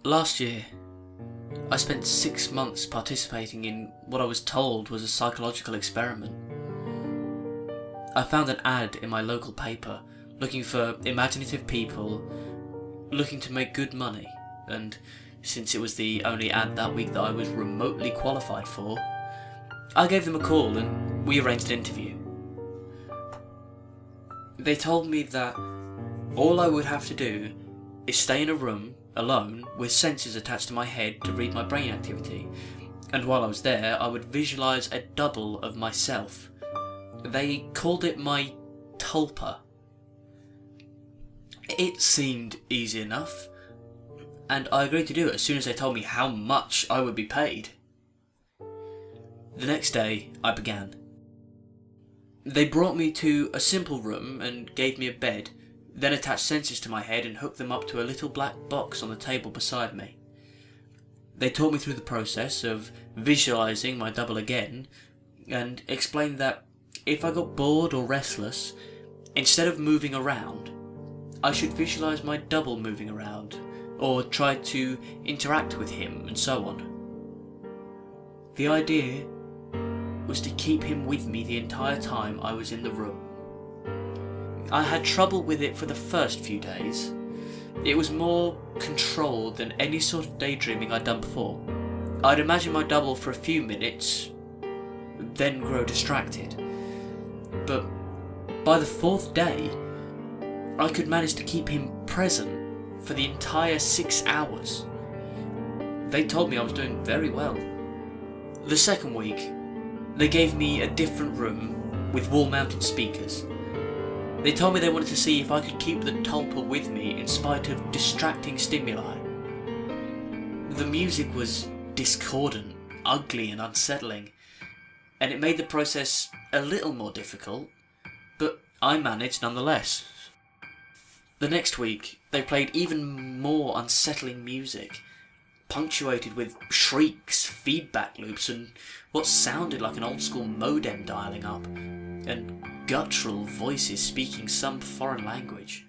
Last year, I spent 6 months participating in what I was told was a psychological experiment. I found an ad in my local paper looking for imaginative people looking to make good money, and since it was the only ad that week that I was remotely qualified for, I gave them a call and we arranged an interview. They told me that all I would have to do is stay in a room alone with sensors attached to my head to read my brain activity, and while I was there I would visualise a double of myself. They called it my Tulpa. It seemed easy enough, and I agreed to do it as soon as they told me how much I would be paid. The next day I began. They brought me to a simple room and gave me a bed, then attached sensors to my head and hooked them up to a little black box on the table beside me. They taught me through the process of visualising my double again, and explained that if I got bored or restless, instead of moving around, I should visualise my double moving around, or try to interact with him, and so on. The idea was to keep him with me the entire time I was in the room. I had trouble with it for the first few days. It was more controlled than any sort of daydreaming I'd done before. I'd imagine my double for a few minutes, then grow distracted. But by the 4th day, I could manage to keep him present for the entire 6 hours. They told me I was doing very well. The second week, they gave me a different room with wall-mounted speakers. They told me they wanted to see if I could keep the Tulpa with me in spite of distracting stimuli. The music was discordant, ugly and unsettling, and it made the process a little more difficult, but I managed nonetheless. The next week, they played even more unsettling music, punctuated with shrieks, feedback loops, and what sounded like an old-school modem dialing up, and guttural voices speaking some foreign language.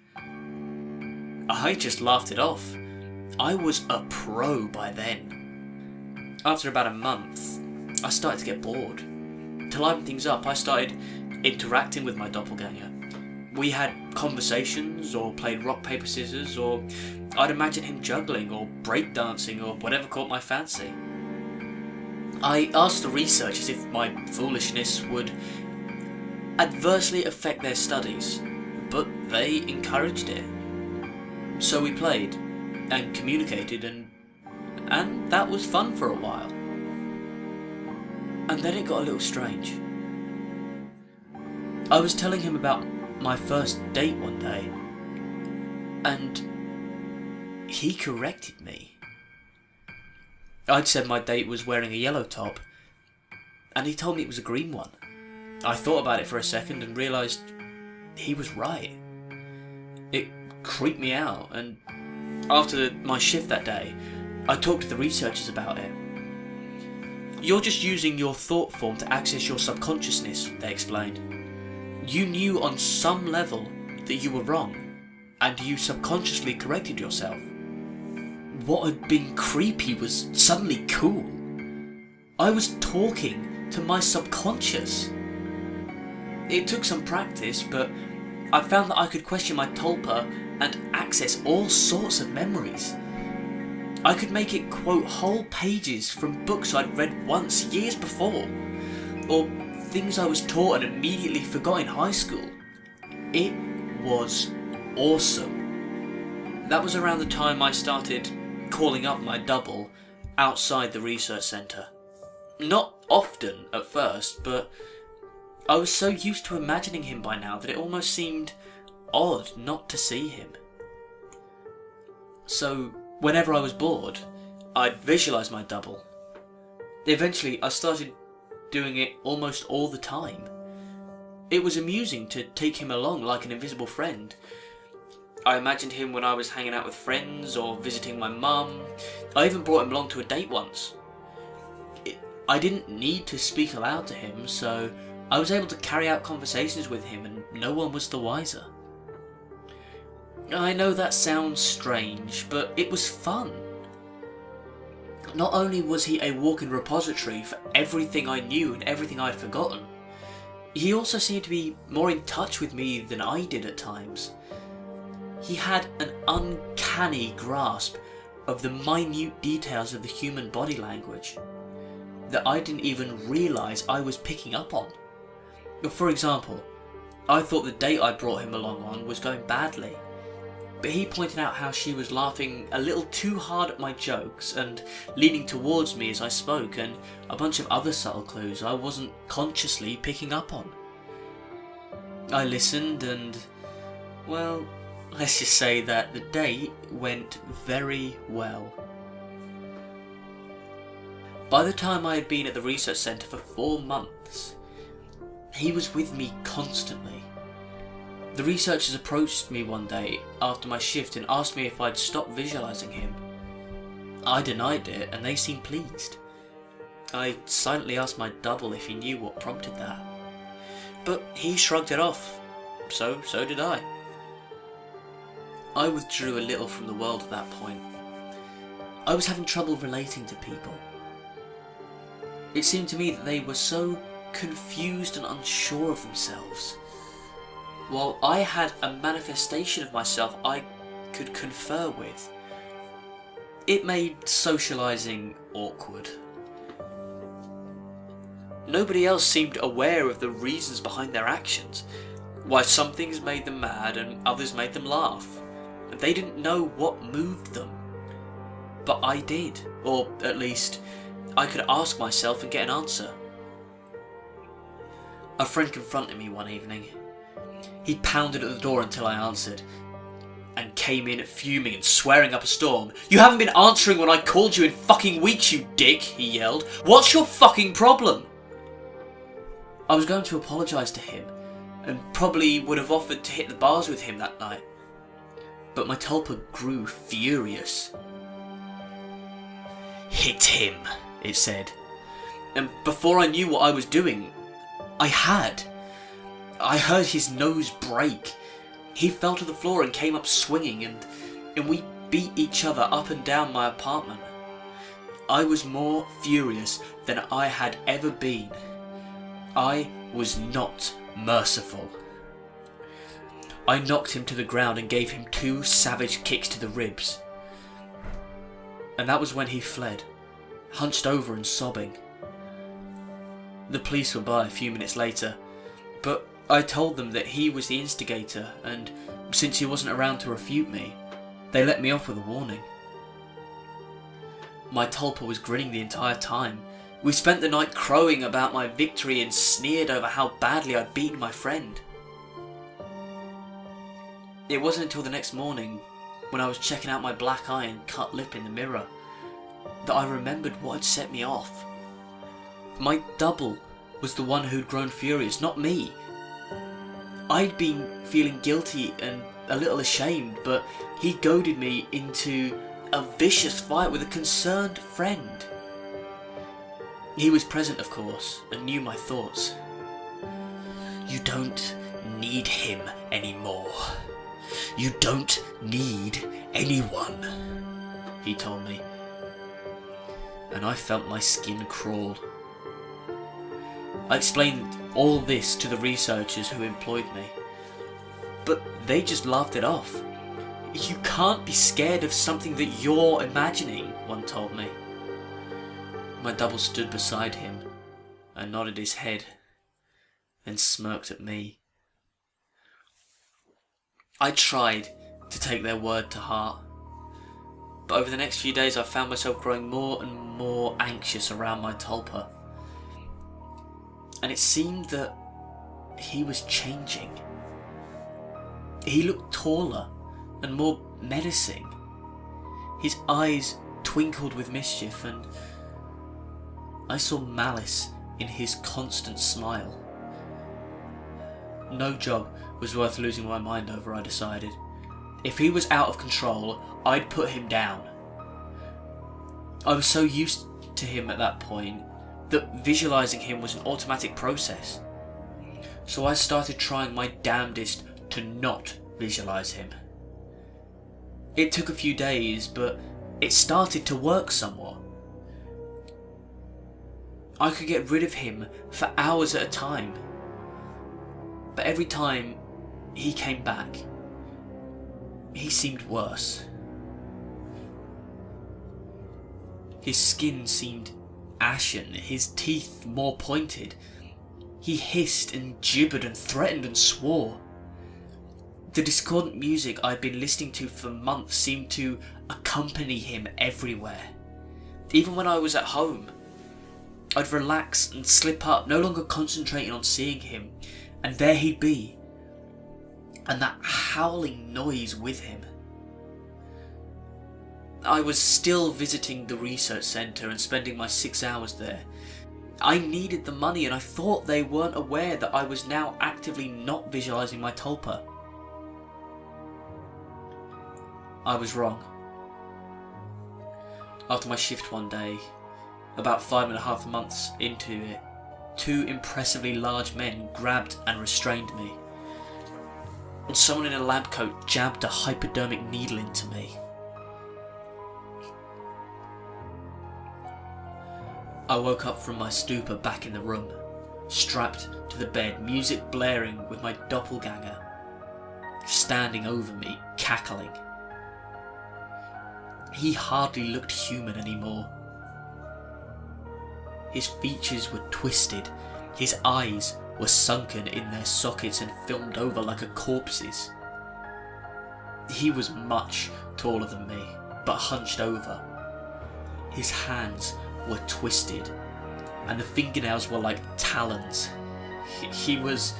I just laughed it off. I was a pro by then. After about a month, I started to get bored. To liven things up, I started interacting with my doppelganger. We had conversations, or played rock, paper, scissors, or I'd imagine him juggling, or breakdancing, or whatever caught my fancy. I asked the researchers if my foolishness would adversely affect their studies, but they encouraged it. So we played, and communicated, and that was fun for a while. And then it got a little strange. I was telling him about my first date one day, and he corrected me. I'd said my date was wearing a yellow top, and he told me it was a green one. I thought about it for a second and realised he was right. It creeped me out, and after my shift that day, I talked to the researchers about it. You're just using your thought form to access your subconsciousness, they explained. You knew on some level that you were wrong, and you subconsciously corrected yourself. What had been creepy was suddenly cool. I was talking to my subconscious. It took some practice, but I found that I could question my Tulpa and access all sorts of memories. I could make it quote whole pages from books I'd read once years before, or things I was taught and immediately forgot in high school. It was awesome. That was around the time I started calling up my double outside the research centre. Not often at first, but I was so used to imagining him by now that it almost seemed odd not to see him. So whenever I was bored, I'd visualise my double. Eventually I started doing it almost all the time. It was amusing to take him along like an invisible friend. I imagined him when I was hanging out with friends or visiting my mum. I even brought him along to a date once. I didn't need to speak aloud to him, so I was able to carry out conversations with him and no one was the wiser. I know that sounds strange, but it was fun. Not only was he a walking repository for everything I knew and everything I'd forgotten, he also seemed to be more in touch with me than I did at times. He had an uncanny grasp of the minute details of the human body language that I didn't even realise I was picking up on. For example, I thought the date I brought him along on was going badly, but he pointed out how she was laughing a little too hard at my jokes and leaning towards me as I spoke, and a bunch of other subtle clues I wasn't consciously picking up on. I listened and, well, let's just say that the date went very well. By the time I had been at the research centre for 4 months, he was with me constantly. The researchers approached me one day after my shift and asked me if I'd stopped visualising him. I denied it and they seemed pleased. I silently asked my double if he knew what prompted that, but he shrugged it off, so did I. I withdrew a little from the world at that point. I was having trouble relating to people. It seemed to me that they were so confused and unsure of themselves, while I had a manifestation of myself I could confer with. It made socialising awkward. Nobody else seemed aware of the reasons behind their actions, why some things made them mad and others made them laugh. They didn't know what moved them, but I did, or at least I could ask myself and get an answer. A friend confronted me one evening. He pounded at the door until I answered, and came in fuming and swearing up a storm. "You haven't been answering when I called you in fucking weeks, you dick," he yelled. "What's your fucking problem?" I was going to apologise to him, and probably would have offered to hit the bars with him that night, but my Tulpa grew furious. "Hit him," it said, and before I knew what I was doing, I had. I heard his nose break. He fell to the floor and came up swinging, and we beat each other up and down my apartment. I was more furious than I had ever been. I was not merciful. I knocked him to the ground and gave him 2 savage kicks to the ribs. And that was when he fled, hunched over and sobbing. The police were by a few minutes later, but I told them that he was the instigator, and since he wasn't around to refute me, they let me off with a warning. My Tulpa was grinning the entire time. We spent the night crowing about my victory and sneered over how badly I'd beaten my friend. It wasn't until the next morning, when I was checking out my black eye and cut lip in the mirror, that I remembered what had set me off. My double was the one who'd grown furious, not me. I'd been feeling guilty and a little ashamed, but he goaded me into a vicious fight with a concerned friend. He was present, of course, and knew my thoughts. "You don't need him anymore. You don't need anyone," he told me, and I felt my skin crawl. I explained all this to the researchers who employed me, but they just laughed it off. "You can't be scared of something that you're imagining," one told me. My double stood beside him and nodded his head, then smirked at me. I tried to take their word to heart, but over the next few days I found myself growing more and more anxious around my Tulpa. And it seemed that he was changing. He looked taller and more menacing. His eyes twinkled with mischief, and I saw malice in his constant smile. No job was worth losing my mind over, I decided. If he was out of control, I'd put him down. I was so used to him at that point that visualising him was an automatic process. So I started trying my damnedest to not visualise him. It took a few days, but it started to work somewhat. I could get rid of him for hours at a time. But every time he came back, he seemed worse. His skin seemed ashen, his teeth more pointed. He hissed and gibbered and threatened and swore. The discordant music I'd been listening to for months seemed to accompany him everywhere. Even when I was at home, I'd relax and slip up, no longer concentrating on seeing him, and there he'd be, and that howling noise with him. I was still visiting the research centre and spending my 6 hours there. I needed the money, and I thought they weren't aware that I was now actively not visualising my Tulpa. I was wrong. After my shift one day, about 5.5 months into it, 2 impressively large men grabbed and restrained me. And someone in a lab coat jabbed a hypodermic needle into me. I woke up from my stupor back in the room, strapped to the bed, music blaring with my doppelganger standing over me, cackling. He hardly looked human anymore. His features were twisted, his eyes were sunken in their sockets and filmed over like a corpse's. He was much taller than me, but hunched over. His hands were twisted, and the fingernails were like talons. He was,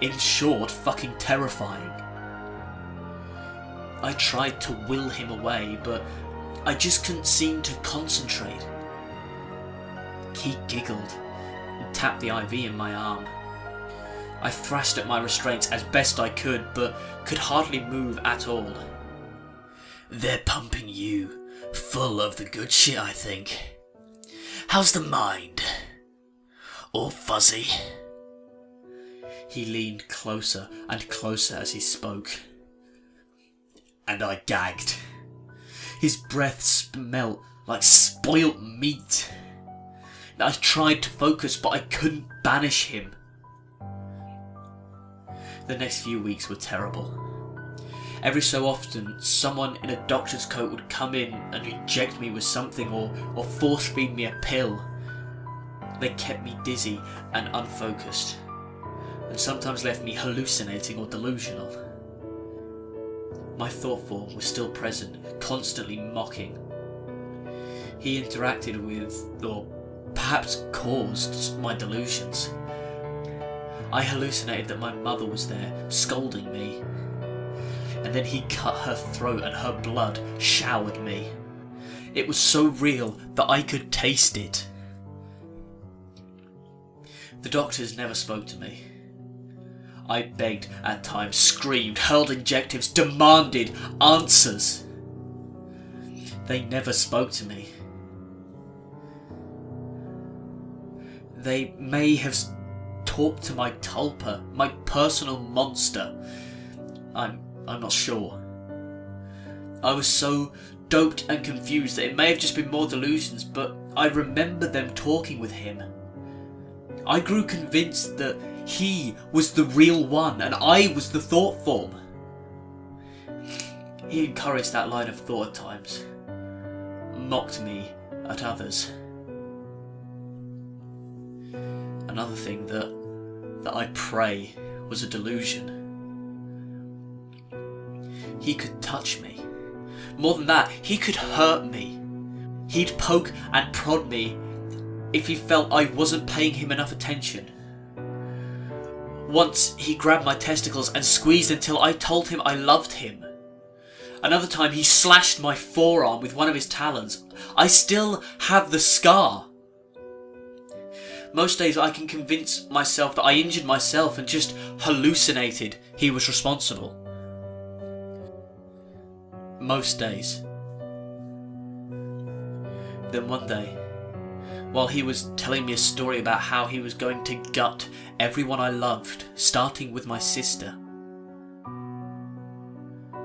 in short, fucking terrifying. I tried to will him away, but I just couldn't seem to concentrate. He giggled and tapped the IV in my arm. I thrashed at my restraints as best I could, but could hardly move at all. "They're pumping you full of the good shit, I think. How's the mind? All fuzzy?" He leaned closer and closer as he spoke, and I gagged. His breath smelt like spoilt meat. I tried to focus, but I couldn't banish him. The next few weeks were terrible. Every so often, someone in a doctor's coat would come in and inject me with something or force feed me a pill. They kept me dizzy and unfocused, and sometimes left me hallucinating or delusional. My thought form was still present, constantly mocking. He interacted with, or perhaps caused, my delusions. I hallucinated that my mother was there, scolding me, and then he cut her throat and her blood showered me. It was so real that I could taste it. The doctors never spoke to me. I begged at times, screamed, hurled injectives, demanded answers. They never spoke to me. They may have talked to my Tulpa, my personal monster. I'm not sure. I was so doped and confused that it may have just been more delusions, but I remember them talking with him. I grew convinced that he was the real one and I was the thought form. He encouraged that line of thought at times, mocked me at others. Another thing that I pray was a delusion. He could touch me. More than that, he could hurt me. He'd poke and prod me if he felt I wasn't paying him enough attention. Once he grabbed my testicles and squeezed until I told him I loved him. Another time he slashed my forearm with one of his talons. I still have the scar. Most days I can convince myself that I injured myself and just hallucinated he was responsible. Most days. Then one day, while he was telling me a story about how he was going to gut everyone I loved, starting with my sister,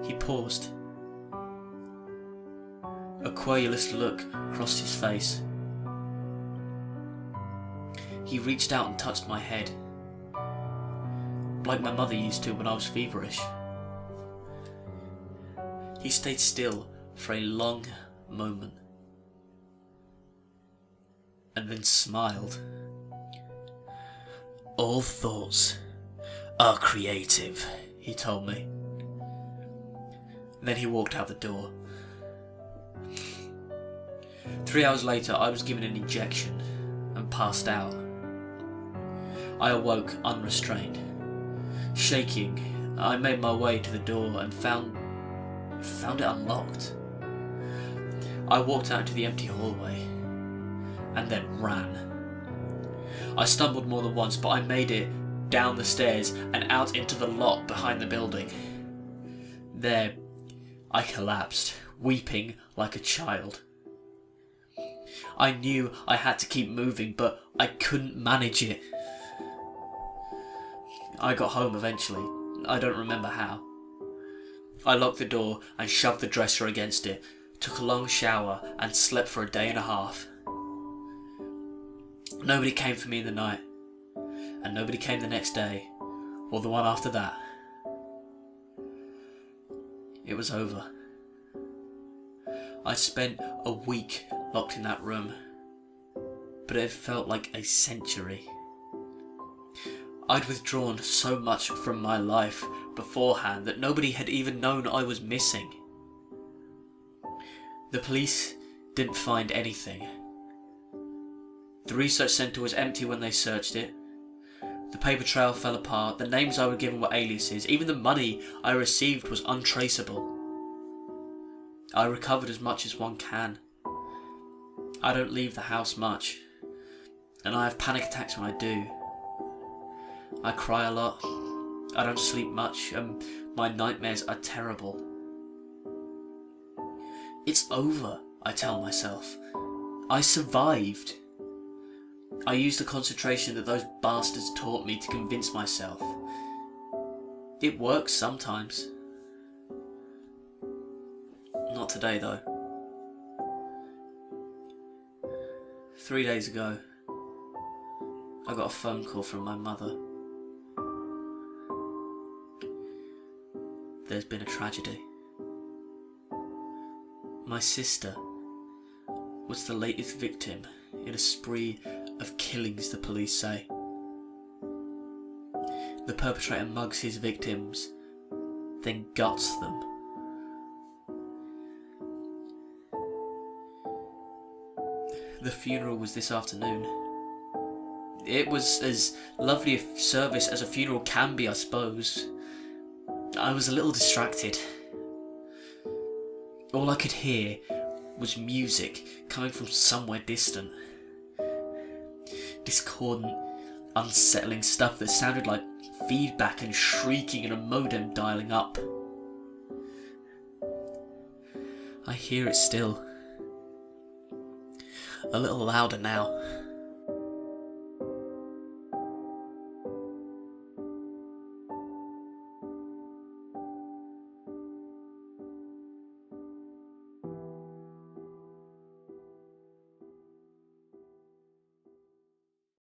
he paused. A querulous look crossed his face. He reached out and touched my head, like my mother used to when I was feverish. He stayed still for a long moment, and then smiled. "All thoughts are creative," he told me. Then he walked out the door. 3 hours later, I was given an injection and passed out. I awoke unrestrained. Shaking, I made my way to the door and found it unlocked. I walked out into the empty hallway and then ran. I stumbled more than once, but I made it down the stairs and out into the lot behind the building. There, I collapsed, weeping like a child. I knew I had to keep moving, but I couldn't manage it. I got home eventually. I don't remember how. I locked the door and shoved the dresser against it, took a long shower and slept for a day and a half. Nobody came for me in the night, and nobody came the next day, or the one after that. It was over. I'd spent a week locked in that room, but it felt like a century. I'd withdrawn so much from my life beforehand that nobody had even known I was missing. The police didn't find anything. The research centre was empty when they searched it. The paper trail fell apart, the names I were given were aliases, even the money I received was untraceable. I recovered as much as one can. I don't leave the house much, and I have panic attacks when I do. I cry a lot, I don't sleep much, and my nightmares are terrible. It's over, I tell myself. I survived. I used the concentration that those bastards taught me to convince myself. It works sometimes. Not today, though. 3 days ago, I got a phone call from my mother. There's been a tragedy. My sister was the latest victim in a spree of killings, the police say. The perpetrator mugs his victims, then guts them. The funeral was this afternoon. It was as lovely a service as a funeral can be, I suppose. I was a little distracted. All I could hear was music coming from somewhere distant. Discordant, unsettling stuff that sounded like feedback and shrieking in a modem dialing up. I hear it still. A little louder now.